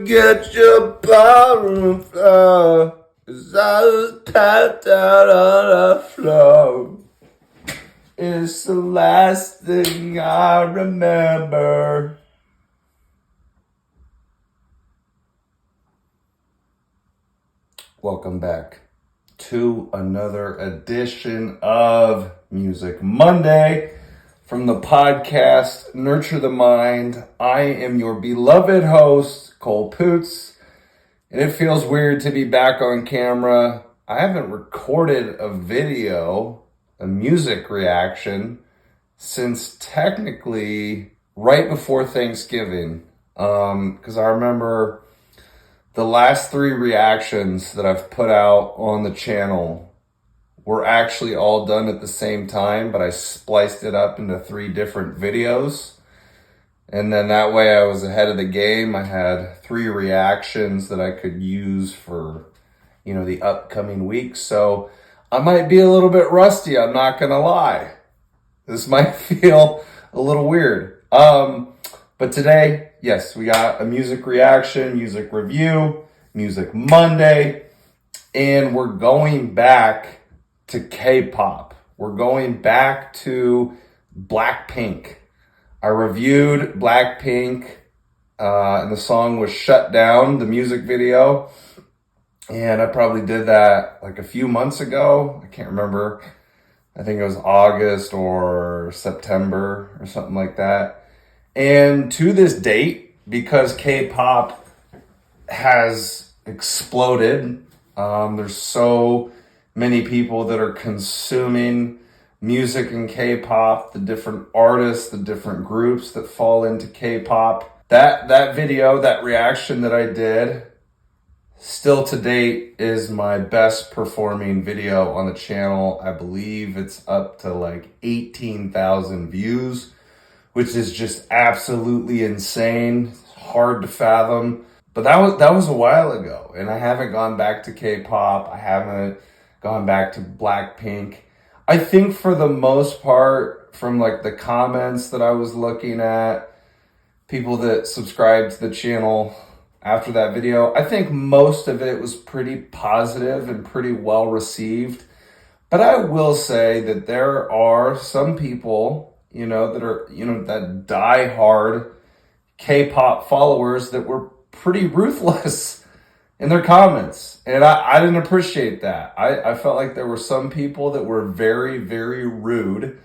forget your ballroom floor, 'cause I was tapped out on the floor. It's the last thing I remember. Welcome back to another edition of Music Monday from the podcast Nurture the Mind. I am your beloved host, Cole Poots, and it feels weird to be back on camera. I haven't recorded a video, a music reaction, since technically right before Thanksgiving, because I remember the last 3 reactions that I've put out on the channel were actually all done at the same time, but I spliced it up into 3 different videos. And then that way I was ahead of the game. I had 3 reactions that I could use for, the upcoming week. So I might be a little bit rusty, I'm not gonna lie. This might feel a little weird. But today, yes, we got a music reaction, music review, Music Monday, and we're going back to K-pop. We're going back to BLACKPINK. I reviewed BLACKPINK, and the song was Shut Down, the music video. And I probably did that like a few months ago. I can't remember. I think it was August or September or something like that. And to this date, because K-pop has exploded, there's so many people that are consuming music in K-pop, the different artists, the different groups that fall into K-pop. That video, that reaction that I did, still to date is my best performing video on the channel. I believe it's up to like 18,000 views, which is just absolutely insane. It's hard to fathom. But that was a while ago, and I haven't gone back to K-pop. I haven't gone back to BLACKPINK. I think for the most part, from like the comments that I was looking at, people that subscribed to the channel after that video, I think most of it was pretty positive and pretty well received. But I will say that there are some people, that are, that die-hard K-pop followers that were pretty ruthless in their comments. And I didn't appreciate that. I felt like there were some people that were very, very rude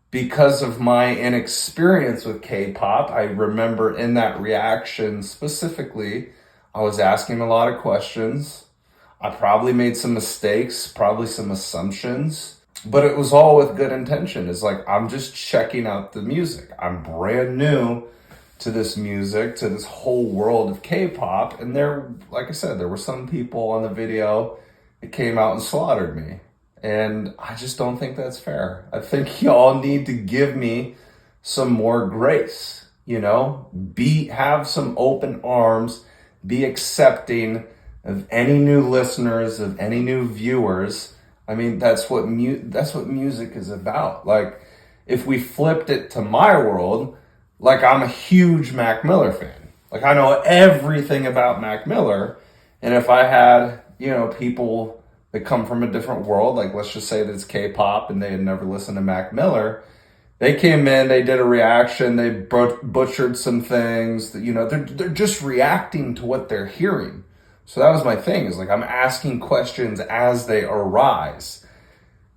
because of my inexperience with K-pop. I remember in that reaction specifically, I was asking a lot of questions. I probably made some mistakes, probably some assumptions. But it was all with good intention. It's like, I'm just checking out the music. I'm brand new to this music, to this whole world of K-pop. And there, like I said, there were some people on the video that came out and slaughtered me. And I just don't think that's fair. I think y'all need to give me some more grace, have some open arms, be accepting of any new listeners, of any new viewers. I mean, that's what music is about. Like, if we flipped it to my world, like, I'm a huge Mac Miller fan. Like, I know everything about Mac Miller. And if I had, people that come from a different world, like let's just say that it's K-pop and they had never listened to Mac Miller, they came in, they did a reaction, they butchered some things, that, they're just reacting to what they're hearing. So that was my thing, is like, I'm asking questions as they arise.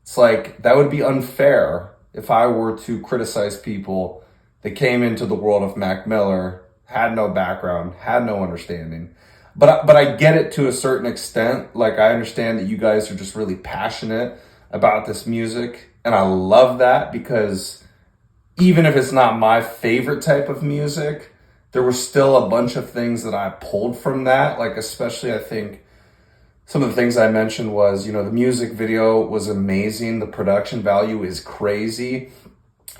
It's like, that would be unfair if I were to criticize people that came into the world of Mac Miller, had no background, had no understanding. But I get it to a certain extent. Like, I understand that you guys are just really passionate about this music. And I love that, because even if it's not my favorite type of music, there were still a bunch of things that I pulled from that. Like, especially, I think some of the things I mentioned was, the music video was amazing. The production value is crazy.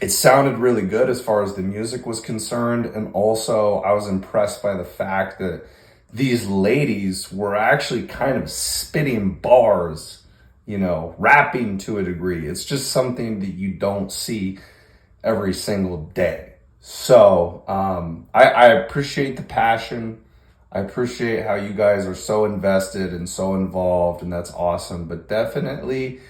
It sounded really good as far as the music was concerned. And also, I was impressed by the fact that these ladies were actually kind of spitting bars, rapping to a degree. It's just something that you don't see every single day. So I appreciate the passion. I appreciate how you guys are so invested and so involved, and that's awesome. But definitely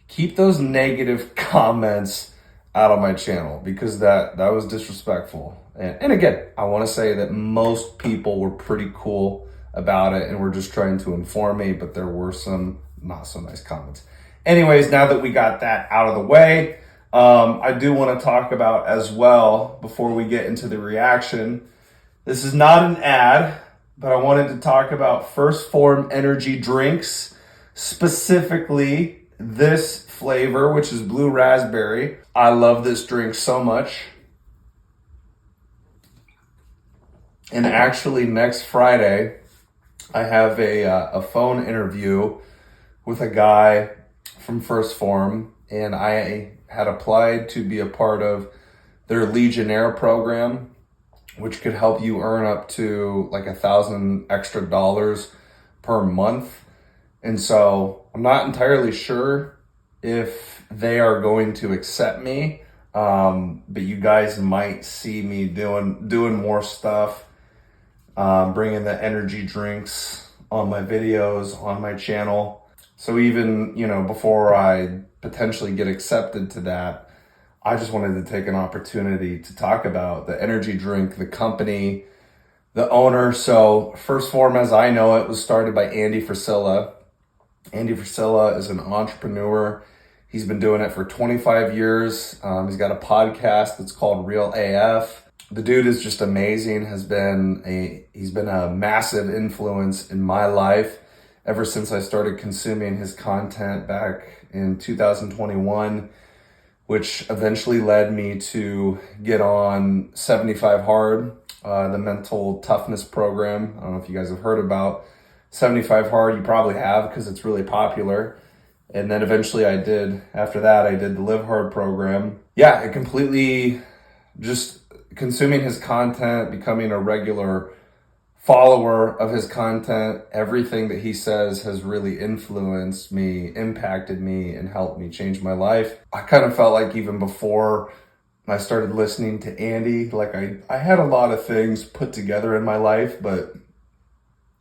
keep those negative comments out of my channel, because that was disrespectful. And again, I want to say that most people were pretty cool about it and were just trying to inform me, but there were some not so nice comments. Anyways, now that we got that out of the way, I do want to talk about as well, before we get into the reaction, this is not an ad, but I wanted to talk about First Form energy drinks, specifically this flavor, which is blue raspberry. I love this drink so much. And actually next Friday, I have a phone interview with a guy from First Form, and I had applied to be a part of their Legionnaire program, which could help you earn up to like $1,000 extra per month. And so I'm not entirely sure if they are going to accept me, but you guys might see me doing more stuff, bringing the energy drinks on my videos, on my channel. So even, before I potentially get accepted to that, I just wanted to take an opportunity to talk about the energy drink, the company, the owner. So First Form, as I know it, was started by Andy Frisella. Andy Frisella is an entrepreneur. He's been doing it for 25 years. He's got a podcast that's called Real AF. The dude is just amazing. He's been a massive influence in my life ever since I started consuming his content back in 2021, which eventually led me to get on 75 Hard, the mental toughness program. I don't know if you guys have heard about 75 Hard. You probably have, because it's really popular. And then eventually after that, I did the Live Hard program. Yeah, it completely, just consuming his content, becoming a regular follower of his content, everything that he says has really influenced me, impacted me, and helped me change my life. I kind of felt like even before I started listening to Andy, like I had a lot of things put together in my life, but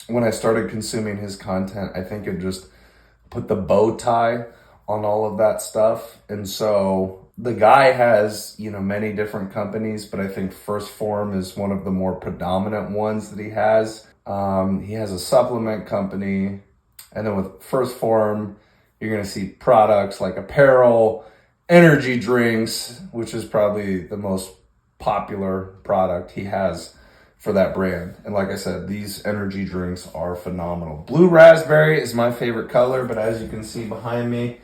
when I started consuming his content, I think it just put the bow tie on all of that stuff. And so the guy has, many different companies, but I think First Form is one of the more predominant ones that he has. He has a supplement company, and then with First Form, you're going to see products like apparel, energy drinks, which is probably the most popular product he has for that brand. And like I said, these energy drinks are phenomenal. Blue raspberry is my favorite color, but as you can see behind me,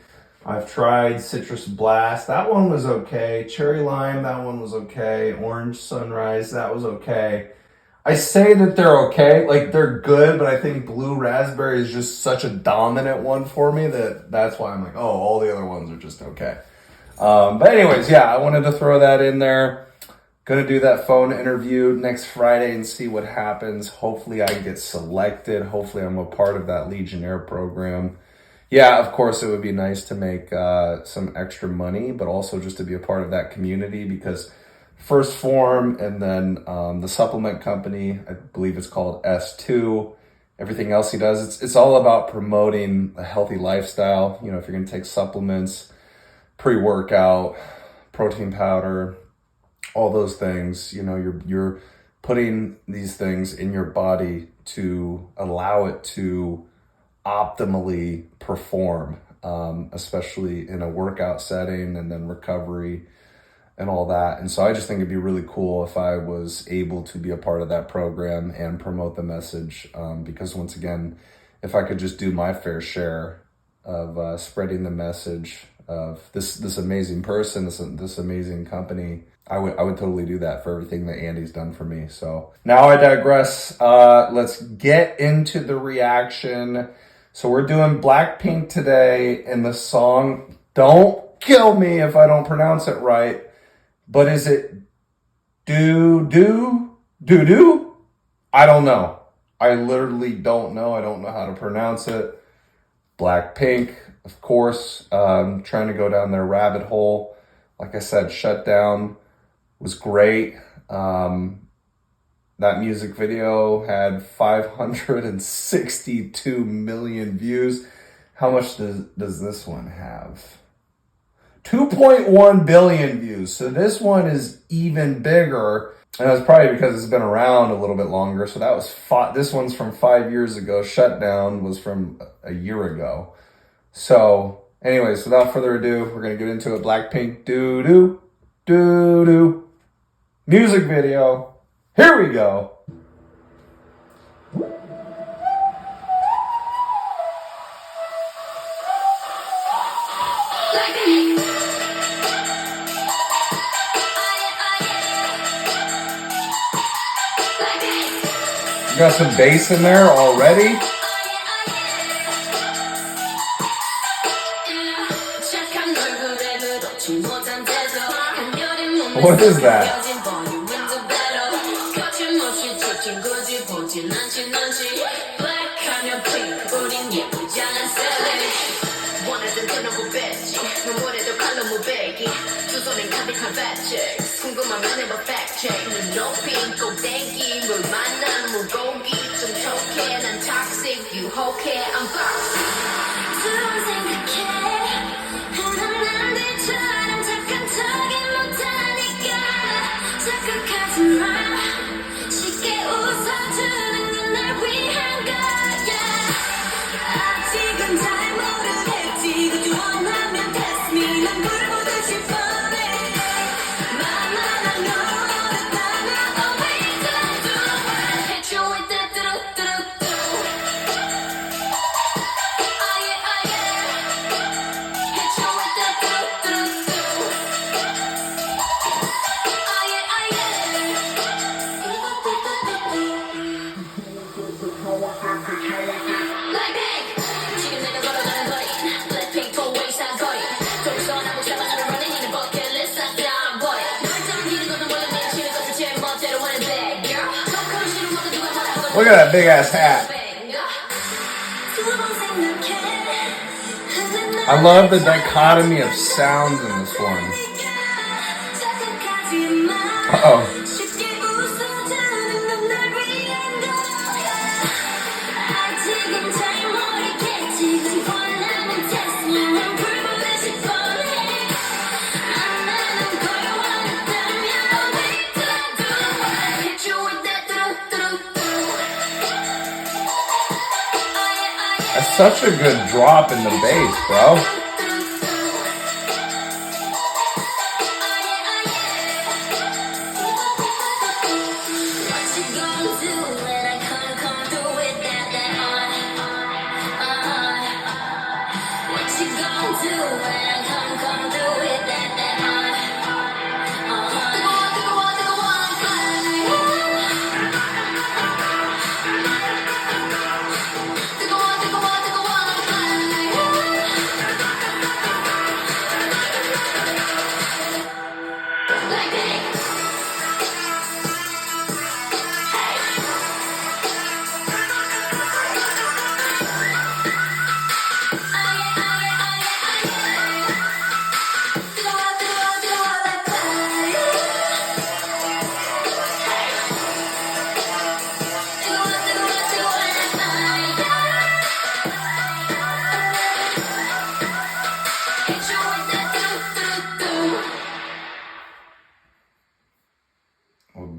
I've tried Citrus Blast. That one was okay. Cherry Lime, that one was okay. Orange Sunrise, that was okay. I say that they're okay, like they're good, but I think Blue Raspberry is just such a dominant one for me that's why I'm like, oh, all the other ones are just okay. But anyways, yeah, I wanted to throw that in there. Gonna do that phone interview next Friday and see what happens. Hopefully I get selected. Hopefully I'm a part of that Legionnaire program. Yeah, of course, it would be nice to make some extra money, but also just to be a part of that community, because First Form and then the supplement company, I believe it's called S2, everything else he does, it's all about promoting a healthy lifestyle. If you're going to take supplements, pre-workout, protein powder, all those things, you're putting these things in your body to allow it to optimally perform, especially in a workout setting and then recovery and all that. And so I just think it'd be really cool if I was able to be a part of that program and promote the message, because once again, if I could just do my fair share of spreading the message of this amazing person, this amazing company, I would totally do that for everything that Andy's done for me. So now I digress. Let's get into the reaction. So we're doing BLACKPINK today, and the song, don't kill me if I don't pronounce it right, but is it DU DU? I don't know. I literally don't know. I don't know how to pronounce it. BLACKPINK, of course, trying to go down their rabbit hole. Like I said, Shutdown was great. That music video had 562 million views. How much does this one have? 2.1 billion views. So this one is even bigger. And that's probably because it's been around a little bit longer. So that was this one's from 5 years ago. Shutdown was from a year ago. So anyways, without further ado, we're going to get into it. BLACKPINK DDU DU music video. Here we go. You got some bass in there already? What is that? Look at that big ass hat. I love the dichotomy of sounds in this one. Uh-oh. That's such a good drop in the bass, bro.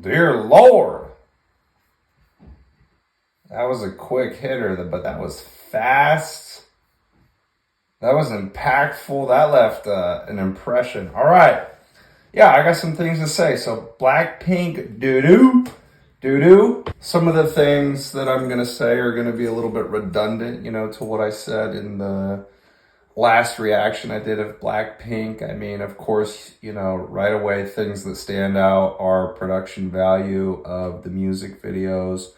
Dear Lord. That was a quick hitter, but that was fast. That was impactful. That left an impression. All right. Yeah, I got some things to say. So BLACKPINK DDU DU. Some of the things that I'm going to say are going to be a little bit redundant, to what I said in the last reaction I did of BLACKPINK. I mean, of course, right away, things that stand out are production value of the music videos,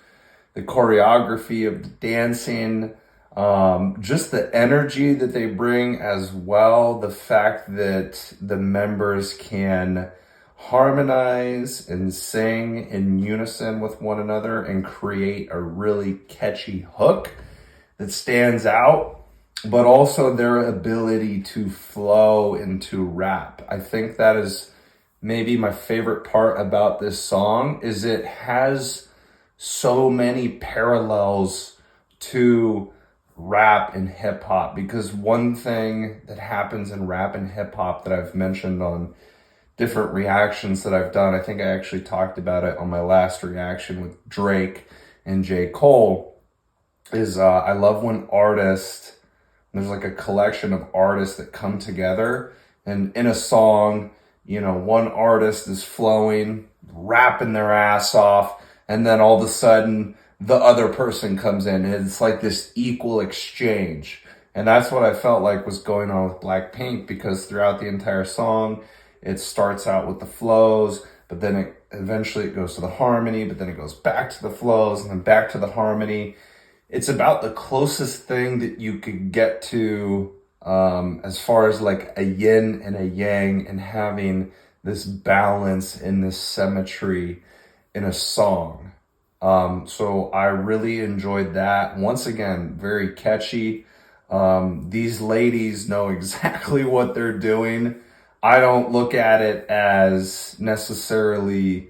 the choreography of the dancing, just the energy that they bring as well. The fact that the members can harmonize and sing in unison with one another and create a really catchy hook that stands out. But also their ability to flow into rap. I think that is maybe my favorite part about this song, is it has so many parallels to rap and hip hop, because one thing that happens in rap and hip hop that I've mentioned on different reactions that I've done, I think I actually talked about it on my last reaction with Drake and J. Cole, is I love when artists, there's like a collection of artists that come together, and in a song, you know, one artist is flowing, rapping their ass off, and then all of a sudden the other person comes in, and it's like this equal exchange. And that's what I felt like was going on with BLACKPINK, because throughout the entire song, it starts out with the flows, but then eventually it goes to the harmony, but then it goes back to the flows and then back to the harmony. It's about the closest thing that you could get to as far as like a yin and a yang, and having this balance and this symmetry in a song. So I really enjoyed that. Once again, very catchy. These ladies know exactly what they're doing. I don't look at it as necessarily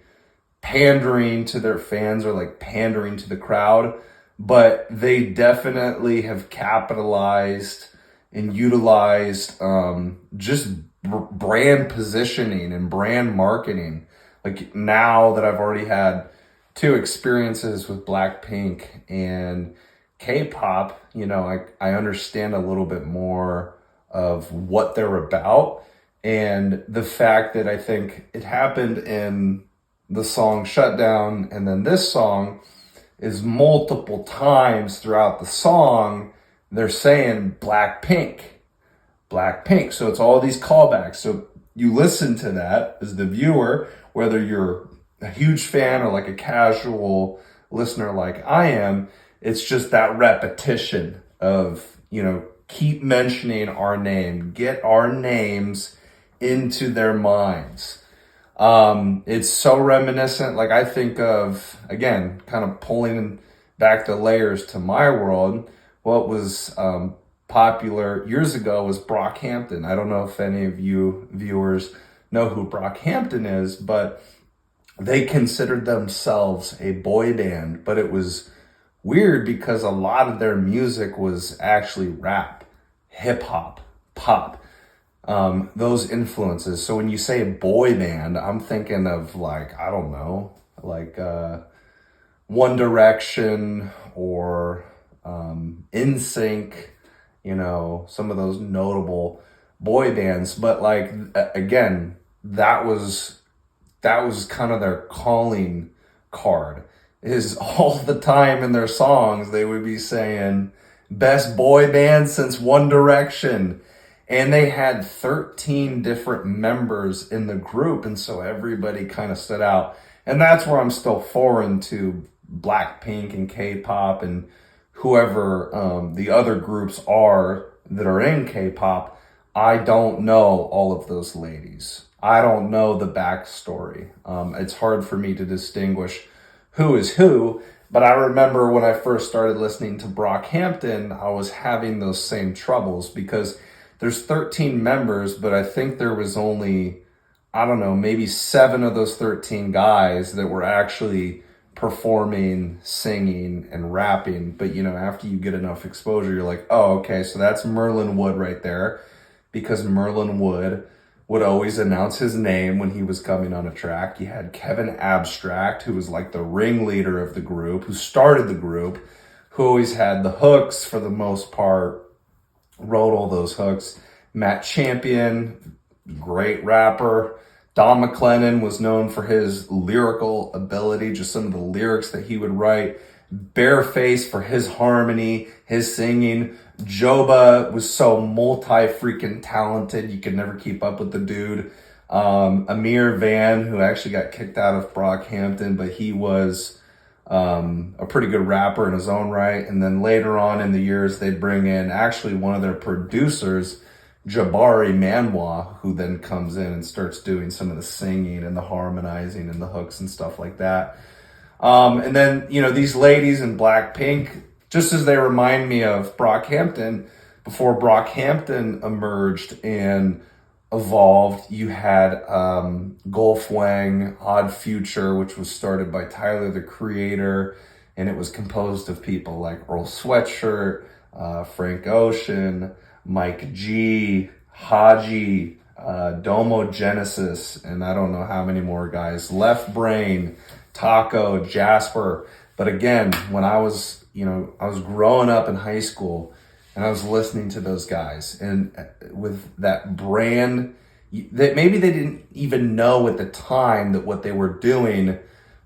pandering to their fans or like pandering to the crowd, but they definitely have capitalized and utilized just brand positioning and brand marketing. Like, now that I've already had 2 experiences with BLACKPINK and K-pop, you know, I understand a little bit more of what they're about. And the fact that I think it happened in the song Shutdown, and then this song is multiple times throughout the song, they're saying BLACKPINK, BLACKPINK. So it's all these callbacks. So you listen to that as the viewer, whether you're a huge fan or like a casual listener like I am, it's just that repetition of, you know, keep mentioning our name, get our names into their minds. It's so reminiscent. Like, I think of, again, kind of pulling back the layers to my world, what was popular years ago was Brockhampton. I don't know if any of you viewers know who Brockhampton is, but they considered themselves a boy band, but it was weird because a lot of their music was actually rap, hip hop, pop. Those influences. So when you say boy band, I'm thinking of like, I don't know, like One Direction or NSYNC, you know, some of those notable boy bands. But like, again, that was kind of their calling card, is all the time in their songs they would be saying best boy band since One Direction. And they had 13 different members in the group, and so everybody kind of stood out. And that's where I'm still foreign to BLACKPINK and K-pop and whoever the other groups are that are in K-pop. I don't know all of those ladies. I don't know the backstory. It's hard for me to distinguish who is who, but I remember when I first started listening to Brockhampton, I was having those same troubles because there's 13 members, but I think there was only, I don't know, maybe 7 of those 13 guys that were actually performing, singing, and rapping. But, you know, after you get enough exposure, you're like, oh, okay, so that's Merlin Wood right there, because Merlin Wood would always announce his name when he was coming on a track. You had Kevin Abstract, who was like the ringleader of the group, who started the group, who always had the hooks for the most part, wrote all those hooks. Matt Champion, great rapper. Don McLennan was known for his lyrical ability, just some of the lyrics that he would write. Bareface for his harmony, his singing. Joba was so multi-freaking talented, you could never keep up with the dude. Amir Van, who actually got kicked out of Brockhampton, but he was a pretty good rapper in his own right. And then later on in the years, they'd bring in actually one of their producers, Jabari Manwa, who then comes in and starts doing some of the singing and the harmonizing and the hooks and stuff like that. And then, you know, these ladies in BLACKPINK, just as they remind me of Brockhampton, before Brockhampton emerged and evolved. You had Gulf Wang, Odd Future, which was started by Tyler, the Creator, and it was composed of people like Earl Sweatshirt, Frank Ocean, Mike G, Haji, Domo Genesis, and I don't know how many more guys. Left Brain, Taco, Jasper. But again, when I was growing up in high school and I was listening to those guys, and with that brand that maybe they didn't even know at the time that what they were doing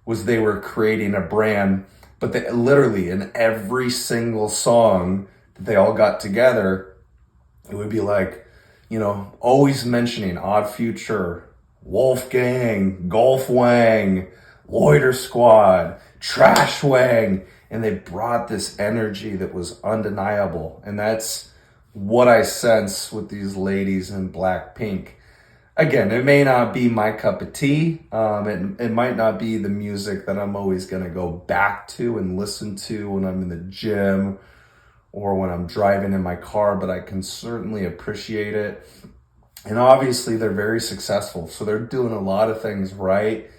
was they were creating a brand, but they literally in every single song that they all got together, it would be like, always mentioning Odd Future, Wolfgang, Golf Wang, Loiter Squad, Trash Wang, and they brought this energy that was undeniable. And that's what I sense with these ladies in BLACKPINK. Again, it may not be my cup of tea. It might not be the music that I'm always going to go back to and listen to when I'm in the gym or when I'm driving in my car, but I can certainly appreciate it. And obviously they're very successful. So they're doing a lot of things right.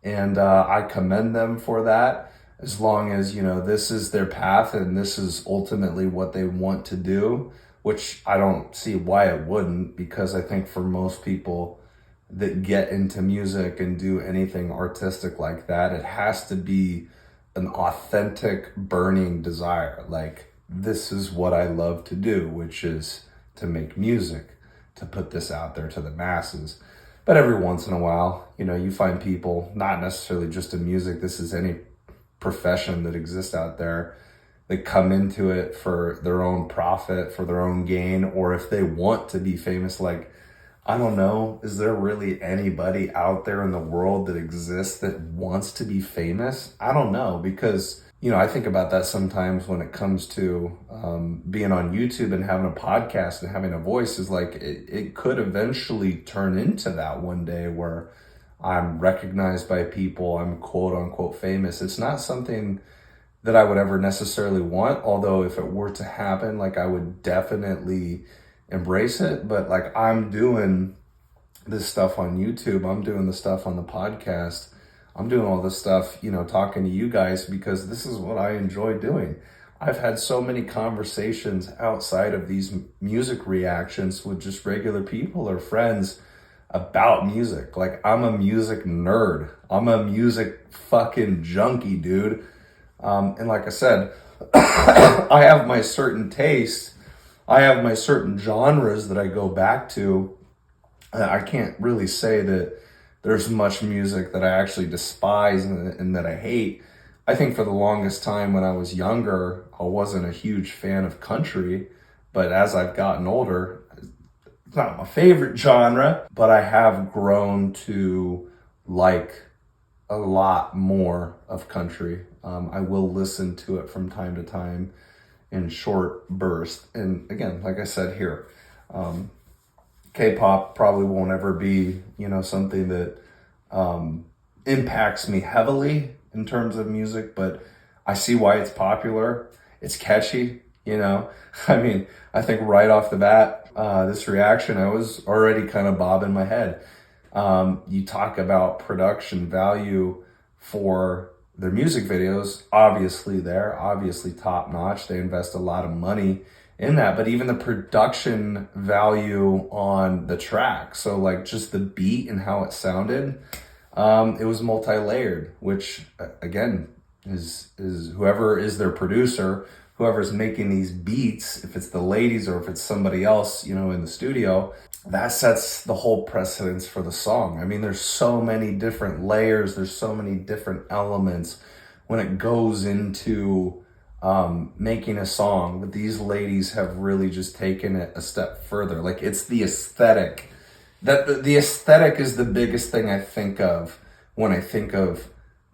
And I commend them for that, as long as, this is their path and this is ultimately what they want to do, which I don't see why it wouldn't, because I think for most people that get into music and do anything artistic like that, it has to be an authentic, burning desire. Like, this is what I love to do, which is to make music, to put this out there to the masses. But every once in a while, you find people, not necessarily just in music, this is any profession that exists out there, that come into it for their own profit, for their own gain, or if they want to be famous. Like, I don't know, is there really anybody out there in the world that exists that wants to be famous? I don't know, because I think about that sometimes when it comes to being on YouTube and having a podcast and having a voice. Is like it could eventually turn into that one day where I'm recognized by people, I'm quote unquote famous. It's not something that I would ever necessarily want, although if it were to happen, like, I would definitely embrace it. But like, I'm doing this stuff on YouTube, I'm doing the stuff on the podcast, I'm doing all this stuff, talking to you guys, because this is what I enjoy doing. I've had so many conversations outside of these music reactions with just regular people or friends about music. Like, I'm a music nerd. I'm a music fucking junkie, dude. And like I said, I have my certain tastes. I have my certain genres that I go back to. I can't really say that there's much music that I actually despise and that I hate. I think for the longest time when I was younger, I wasn't a huge fan of country. But as I've gotten older, it's not my favorite genre, but I have grown to like a lot more of country. I will listen to it from time to time in short bursts. And again, like I said here, K-pop probably won't ever be, something that impacts me heavily in terms of music, but I see why it's popular. It's catchy, I mean, I think right off the bat, this reaction, I was already kind of bobbing my head. You talk about production value for their music videos, obviously top notch. They invest a lot of money in that, but even the production value on the track. So like just the beat and how it sounded, it was multi-layered, which again is whoever is their producer, whoever's making these beats, if it's the ladies or if it's somebody else, in the studio, that sets the whole precedence for the song. I mean, there's so many different layers, there's so many different elements when it goes into making a song, but these ladies have really just taken it a step further. Like, it's the aesthetic. The aesthetic is the biggest thing I think of when I think of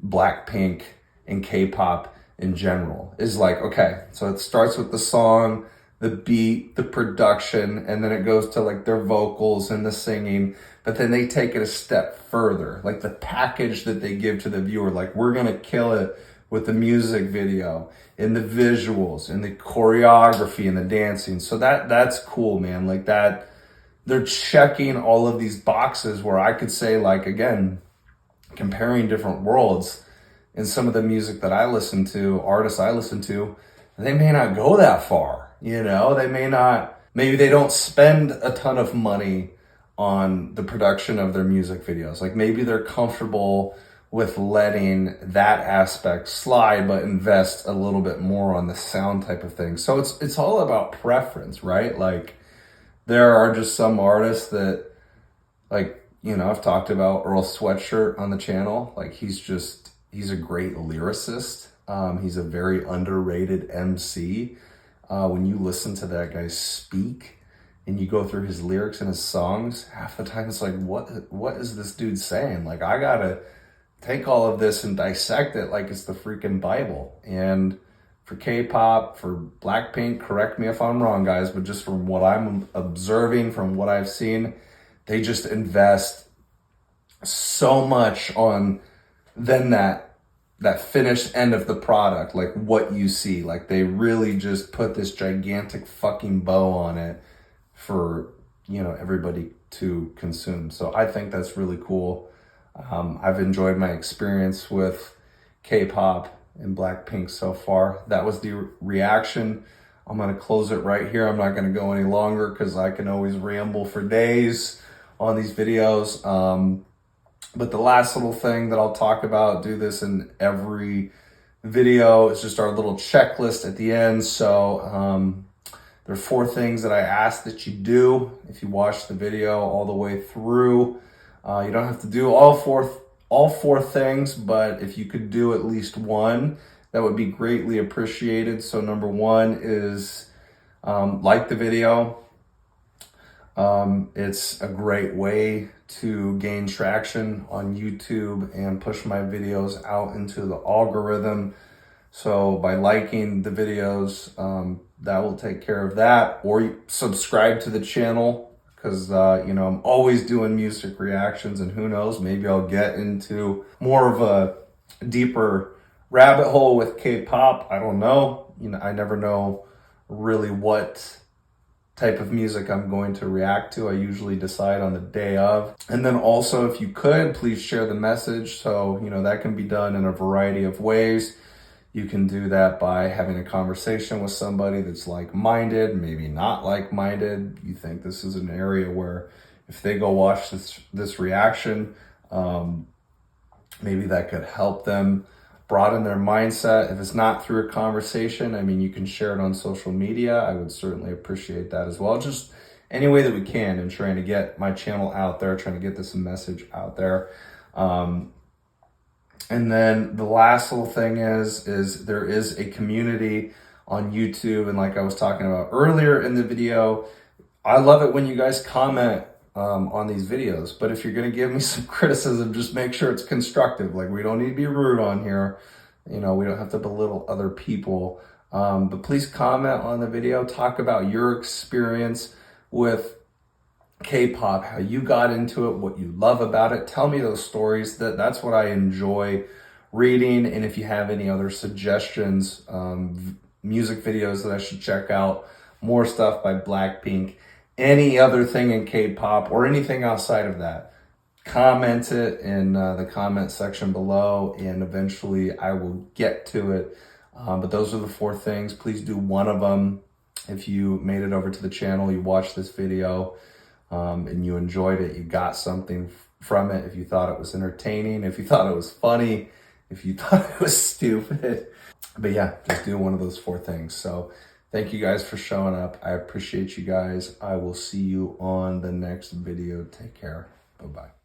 BLACKPINK and K-pop in general. Is like, okay, so it starts with the song, the beat, the production, and then it goes to like their vocals and the singing, but then they take it a step further. Like the package that they give to the viewer, like, we're gonna kill it with the music video and the visuals and the choreography and the dancing. So that's cool, man. Like they're checking all of these boxes where I could say, like, again, comparing different worlds in some of the music that I listen to, artists I listen to, they may not go that far, you know? They may not, maybe they don't spend a ton of money on the production of their music videos. Like maybe they're comfortable with letting that aspect slide, but invest a little bit more on the sound type of thing. So it's all about preference, right? Like there are just some artists that, like, you know, I've talked about Earl Sweatshirt on the channel. Like he's a great lyricist. He's a very underrated MC. When you listen to that guy speak and you go through his lyrics and his songs, half the time it's like, what is this dude saying? Like I gotta take all of this and dissect it like it's the freaking Bible. And for K-pop, for BLACKPINK, correct me if I'm wrong, guys, but just from what I'm observing, from what I've seen, they just invest so much on then that finished end of the product, like what you see. Like they really just put this gigantic fucking bow on it for, you know, everybody to consume. So I think that's really cool. I've enjoyed my experience with K-pop and BLACKPINK so far. That was the reaction. I'm going to close it right here. I'm not going to go any longer because I can always ramble for days on these videos. But the last little thing that I'll talk about, do this in every video, is just our little checklist at the end. So there are 4 things that I ask that you do if you watch the video all the way through. You don't have to do all four things, but if you could do at least one, that would be greatly appreciated. So number 1 is like the video. It's a great way to gain traction on YouTube and push my videos out into the algorithm. So by liking the videos, that will take care of that. Or subscribe to the channel, because you know, I'm always doing music reactions, and who knows, maybe I'll get into more of a deeper rabbit hole with K-pop. I don't know. You know, I never know really what type of music I'm going to react to. I usually decide on the day of. And then also, if you could, please share the message. So, you know, that can be done in a variety of ways. You can do that by having a conversation with somebody that's like-minded, maybe not like-minded. You think this is an area where if they go watch this reaction, maybe that could help them broaden their mindset. If it's not through a conversation, I mean, you can share it on social media. I would certainly appreciate that as well. Just any way that we can in trying to get my channel out there, trying to get this message out there. And then the last little thing is there is a community on YouTube. And like I was talking about earlier in the video, I love it when you guys comment on these videos. But if you're going to give me some criticism, just make sure it's constructive. Like, we don't need to be rude on here. You know, we don't have to belittle other people. But please comment on the video. Talk about your experience with K-pop, how you got into it, what you love about it. Tell me those stories. That's what I enjoy reading. And if you have any other suggestions, music videos that I should check out, more stuff by BLACKPINK, any other thing in K-pop or anything outside of that, comment it in the comment section below, and eventually I will get to it. But those are the 4 things. Please do one of them. If you made it over to the channel, you watched this video, and you enjoyed it, you got something from it, if you thought it was entertaining, if you thought it was funny, if you thought it was stupid. But yeah, just do one of those 4 things. So thank you guys for showing up. I appreciate you guys. I will see you on the next video. Take care. Bye-bye.